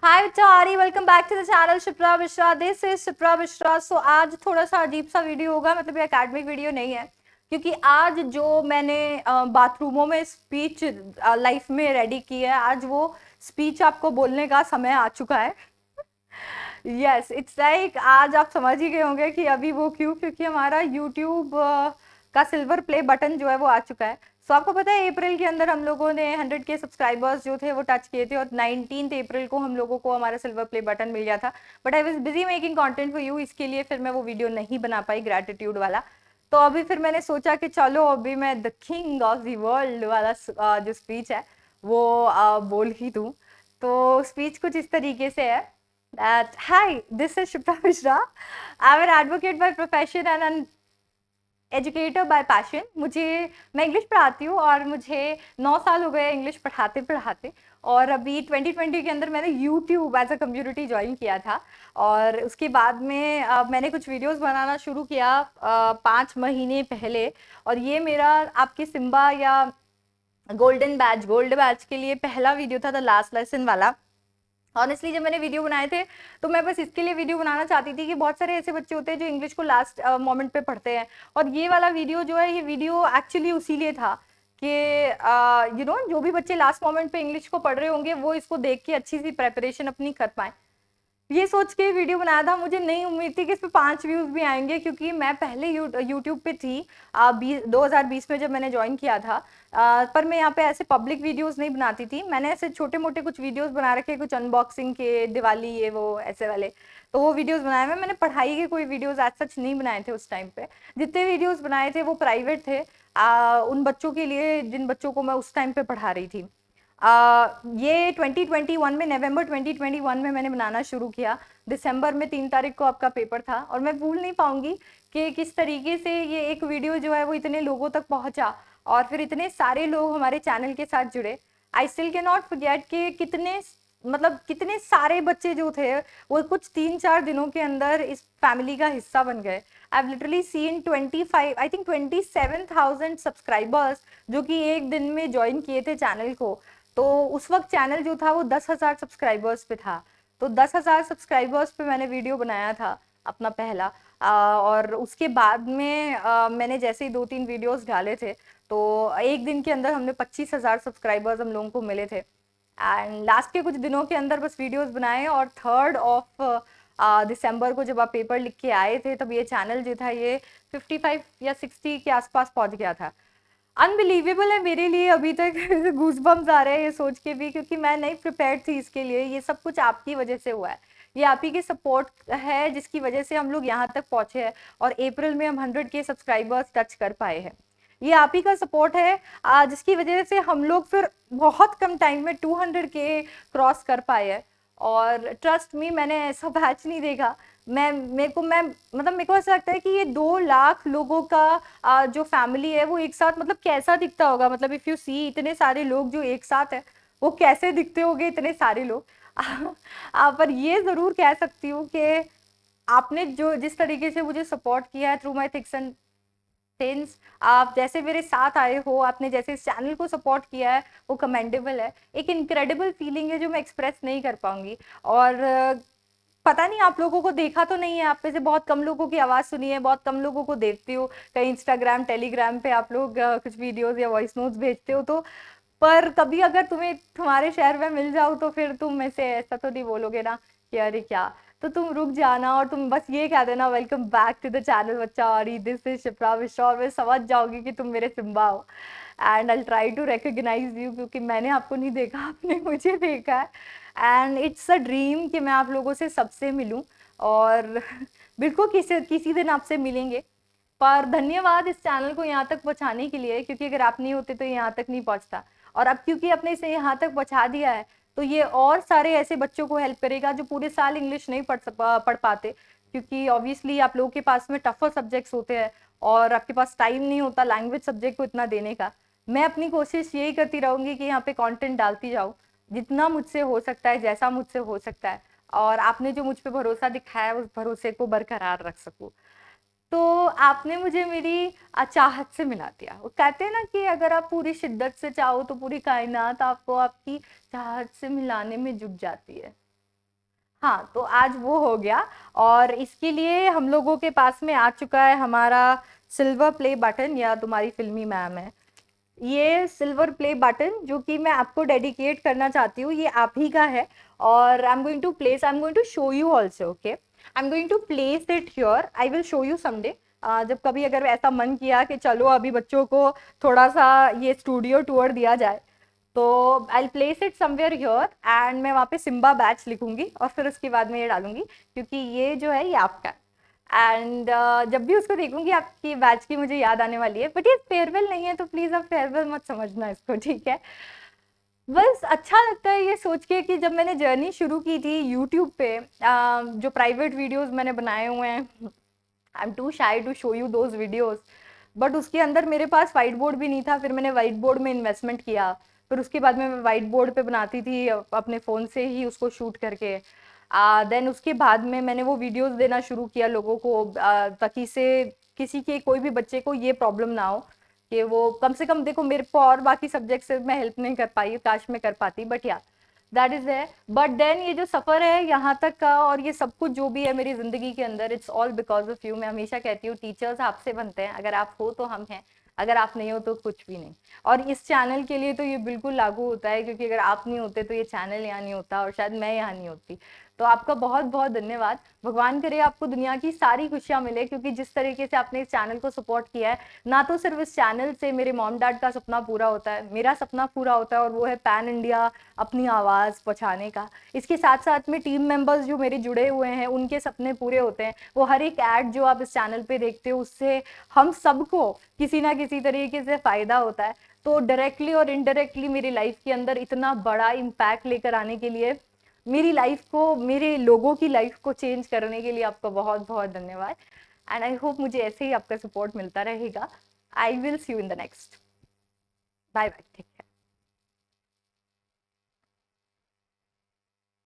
हाय चारी, welcome back to the channel Shipra Mishra. This is Shipra Mishra. So आज थोड़ा सा अजीब सा वीडियो होगा, मतलब ये एकेडमिक वीडियो नहीं है, क्योंकि आज जो मैंने बाथरूमों में स्पीच लाइफ में रेडी की है, आज वो स्पीच आपको बोलने का समय आ चुका है। यस, इट्स लाइक आज आप समझ ही गए होंगे कि अभी वो क्यों, क्योंकि हमारा यूट्यूब का सिल्वर प्ले बटन जो है वो आ चुका है। सो आपको पता है अप्रैल के अंदर हम लोगों ने 100 के सब्सक्राइबर्स जो थे वो टच किए थे, और 19 अप्रैल को हम लोगों को हमारा सिल्वर प्ले बटन मिल गया था। But I was busy making content for you, इसके लिए फिर मैं वो वीडियो नहीं बना पाई ग्रेटिट्यूड वाला। तो अभी फिर मैंने सोचा कि चलो अभी मैं the king of the world वाला जो स्पीच है वो बोल ही दूँ। तो स्पीच कुछ इस तरीके से है that hi, this is Shipra Mishra. I'm an advocate by profession and an educator bye passion. मैं इंग्लिश पढ़ाती हूँ और मुझे 9 साल हो गए इंग्लिश पढ़ाते पढ़ाते। और अभी 2020 के अंदर मैंने YouTube as a community join किया था, और उसके बाद में मैंने कुछ वीडियोस बनाना शुरू किया 5 महीने पहले। और ये मेरा आपके सिम्बा या गोल्ड बैच के लिए पहला वीडियो था, द लास्ट लेसन वाला। ऑनेस्टली जब मैंने वीडियो बनाए थे तो मैं बस इसके लिए वीडियो बनाना चाहती थी कि बहुत सारे ऐसे बच्चे होते हैं जो इंग्लिश को लास्ट मोमेंट पे पढ़ते हैं, और ये वाला वीडियो जो है ये वीडियो एक्चुअली उसी लिए था कि जो भी बच्चे लास्ट मोमेंट पे इंग्लिश को पढ़ रहे होंगे वो इसको देख के अच्छी सी प्रेपरेशन अपनी कर पाए। ये सोच के वीडियो बनाया था। मुझे नहीं उम्मीद थी कि इस पे 5 व्यूज भी आएंगे, क्योंकि मैं पहले यूट्यूब पे थी 2020 में जब मैंने ज्वाइन किया था। पर मैं यहाँ पे ऐसे पब्लिक वीडियोस नहीं बनाती थी। मैंने ऐसे छोटे मोटे कुछ वीडियोस बना रखे, कुछ अनबॉक्सिंग के, दिवाली ये वो ऐसे वाले। तो वो वीडियोस बनाए हुए मैंने, पढ़ाई के कोई वीडियोस एज सच नहीं बनाए थे उस टाइम पे। जितने वीडियोस बनाए थे वो प्राइवेट थे, उन बच्चों के लिए जिन बच्चों को मैं उस टाइम पे पढ़ा रही थी। ये 2021 में, नवंबर 2021 में मैंने बनाना शुरू किया। दिसंबर में 3 तारीख को आपका पेपर था, और मैं भूल नहीं पाऊंगी कि किस तरीके से ये एक वीडियो जो है वो इतने लोगों तक पहुंचा, और फिर इतने सारे लोग हमारे चैनल के साथ जुड़े। I still can not forget कि कितने सारे बच्चे जो थे वो कुछ 3-4 दिनों के अंदर इस फैमिली का हिस्सा बन गए। I have literally seen 25, I think 27,000 subscribers जो कि एक दिन में ज्वाइन किए थे चैनल को। तो उस वक्त चैनल जो था वो 10,000 सब्सक्राइबर्स पे था। तो 10,000 सब्सक्राइबर्स पे मैंने वीडियो बनाया था अपना पहला। और उसके बाद में मैंने जैसे ही 2-3 वीडियोस डाले थे, तो एक दिन के अंदर हमने 25,000 सब्सक्राइबर्स हम लोगों को मिले थे। एंड लास्ट के कुछ दिनों के अंदर बस वीडियोस बनाए, और 3 दिसंबर को जब आप पेपर लिख के आए थे तब ये चैनल जो था ये 55 या 60 के आसपास पहुंच गया था। अनबिलीवेबल है मेरे लिए अभी तक। गूज बम्स आ रहे हैं ये सोच के भी, क्योंकि मैं नहीं प्रिपेयर्ड थी इसके लिए। ये सब कुछ आपकी वजह से हुआ है, ये आप ही की सपोर्ट है जिसकी वजह से हम लोग यहाँ तक पहुंचे हैं, और अप्रैल में हम 100 के सब्सक्राइबर्स टच कर पाए हैं। ये आप ही का सपोर्ट है जिसकी वजह से हम लोग फिर बहुत कम टाइम में 200 के क्रॉस कर पाए हैं। और ट्रस्ट मी, मैंने ऐसा बैच नहीं देखा। मेरे को ऐसा लगता है कि ये 2 लाख लोगों का जो फैमिली है वो एक साथ, मतलब कैसा दिखता होगा, मतलब इफ यू सी इतने सारे लोग जो एक साथ है वो कैसे दिखते होंगे इतने सारे लोग। पर ये जरूर कह सकती हूँ कि आपने जो जिस तरीके से मुझे सपोर्ट किया है थ्रू माई थिक्स एंड थिन्स, आप जैसे मेरे साथ आए हो, आपने जैसे इस चैनल को सपोर्ट किया है, वो कमेंडेबल है। एक इनक्रेडिबल फीलिंग है जो मैं एक्सप्रेस नहीं कर पाऊंगी। और पता नहीं आप लोगों को देखा तो नहीं है, आप में से बहुत कम लोगों की आवाज सुनी है, बहुत कम लोगों को देखती हो। कहीं इंस्टाग्राम टेलीग्राम पे आप लोग कुछ वीडियोस या वॉइस नोट्स भेजते हो तो। पर कभी अगर तुम्हें तुम्हारे शहर में मिल जाऊँ तो फिर तुम में से ऐसा तो नहीं बोलोगे ना कि अरे क्या। तो तुम रुक जाना और तुम बस ये कह देना welcome back to the channel बच्चा, और दिस इज शिप्रा मिश्रा, और मैं समझ जाऊंगी कि तुम मेरे सिम्बा हो। And I try to recognise you, क्योंकि मैंने आपको नहीं देखा, आपने मुझे देखा है। एंड इट्स अ ड्रीम कि मैं आप लोगों से सबसे मिलूं, और बिल्कुल किसी किसी दिन आपसे मिलेंगे। पर धन्यवाद इस चैनल को यहाँ तक पहुँचाने के लिए, क्योंकि अगर आप नहीं होते तो यहाँ तक नहीं पहुँचता। और अब क्योंकि आपने इसे यहाँ तक पहुँचा दिया है तो ये और सारे ऐसे बच्चों को हेल्प करेगा जो पूरे साल इंग्लिश नहीं पढ़ पाते, क्योंकि ऑब्वियसली आप लोगों के पास में टफर सब्जेक्ट्स होते हैं और आपके पास टाइम नहीं होता लैंग्वेज सब्जेक्ट को इतना देने का। मैं अपनी कोशिश यही करती रहूंगी कि यहाँ पे कंटेंट डालती जाऊँ जितना मुझसे हो सकता है, जैसा मुझसे हो सकता है, और आपने जो मुझ पे भरोसा दिखाया है उस भरोसे को बरकरार रख सकूं। तो आपने मुझे मेरी चाहत से मिला दिया। वो कहते हैं ना कि अगर आप पूरी शिद्दत से चाहो तो पूरी कायनात आपको आपकी चाहत से मिलाने में जुट जाती है। हाँ, तो आज वो हो गया। और इसके लिए हम लोगों के पास में आ चुका है हमारा सिल्वर प्ले बटन, या तुम्हारी फिल्मी मैम है ये सिल्वर प्ले बटन, जो कि मैं आपको डेडिकेट करना चाहती हूँ, ये आप ही का है। और I am going to show you also, okay, I am going to place it here, I will show you someday. जब कभी अगर ऐसा मन किया कि चलो अभी बच्चों को थोड़ा सा ये स्टूडियो टूर दिया जाए, तो I place it somewhere here, and मैं वहाँ पे सिम्बा बैच लिखूंगी और फिर उसके बाद में ये डालूंगी, क्योंकि ये जो है ये आपका है। एंड जब भी उसको देखूंगी आपकी बैच की मुझे याद आने वाली है। बट ये फेयरवेल नहीं है, तो प्लीज आप फेयरवेल मत समझना इसको, ठीक है। बस अच्छा लगता है ये सोच के कि जब मैंने जर्नी शुरू की थी यूट्यूब पे, जो प्राइवेट वीडियोस मैंने बनाए हुए हैं, I am too shy to show you those videos, but उसके अंदर मेरे पास व्हाइट बोर्ड भी नहीं था। फिर मैंने व्हाइट बोर्ड में इन्वेस्टमेंट किया, फिर उसके बाद में मैं व्हाइट बोर्ड पे बनाती थी अपने फ़ोन से ही उसको शूट करके। देन उसके बाद में मैंने वो वीडियोस देना शुरू किया लोगों को, ताकि से किसी के कोई भी बच्चे को ये प्रॉब्लम ना हो, कि वो कम से कम देखो मेरे को और बाकी सब्जेक्ट से मैं हेल्प नहीं कर पाई, काश में कर पाती, बट या दैट इज है। बट देन ये जो सफर है यहाँ तक का, और ये सब कुछ जो भी है मेरी जिंदगी के अंदर, it's all because of you. मैं हमेशा कहती हूँ टीचर्स आपसे बनते हैं, अगर आप हो तो हम हैं, अगर आप नहीं हो तो कुछ भी नहीं। और इस चैनल के लिए तो ये बिल्कुल लागू होता है, क्योंकि अगर आप नहीं होते तो ये चैनल यहाँ नहीं होता, और शायद मैं यहाँ नहीं होती। तो आपका बहुत बहुत धन्यवाद। भगवान करे आपको दुनिया की सारी खुशियां मिले, क्योंकि जिस तरीके से आपने इस चैनल को सपोर्ट किया है, ना तो सिर्फ इस चैनल से मेरे मॉम डैड का सपना पूरा होता है, मेरा सपना पूरा होता है, और वो है पैन इंडिया अपनी आवाज़ पहुंचाने का। इसके साथ साथ में टीम मेंबर्स जो मेरे जुड़े हुए हैं उनके सपने पूरे होते हैं। वो हर एक ऐड जो आप इस चैनल पे देखते हो, उससे हम सबको किसी ना किसी तरीके से फ़ायदा होता है। तो डायरेक्टली और इनडायरेक्टली मेरी लाइफ के अंदर इतना बड़ा इम्पैक्ट लेकर आने के लिए, मेरी लाइफ को, मेरे लोगों की लाइफ को चेंज करने के लिए आपका बहुत बहुत धन्यवाद। एंड आई होप मुझे ऐसे ही आपका सपोर्ट मिलता रहेगा। I will see you in the next. Bye bye, take care.